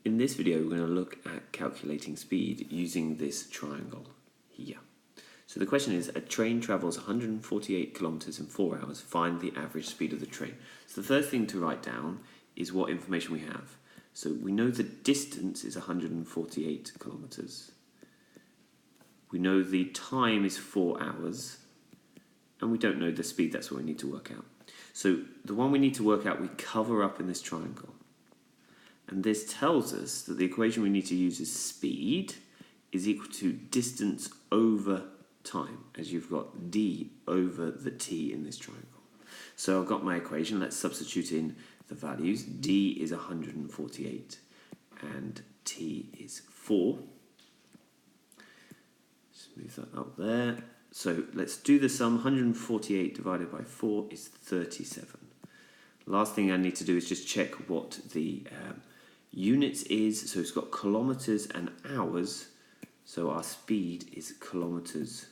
In this video, we're going to look at calculating speed using this triangle here. So the question is, a train travels 148 kilometers in 4 hours. Find the average speed of the train. So the first thing to write down is what information we have. So we know the distance is 148 kilometers. We know the time is 4 hours. And we don't know the speed. That's what we need to work out. So the one we need to work out, we cover up in this triangle. And this tells us that the equation we need to use is speed is equal to distance over time, as you've got d over the t in this triangle. So I've got my equation. Let's substitute in the values. D is 148 and t is 4. Just move that up there. So let's do the sum. 148 divided by 4 is 37. Last thing I need to do is just check what the units is. So it's got kilometers and hours. So our speed is kilometers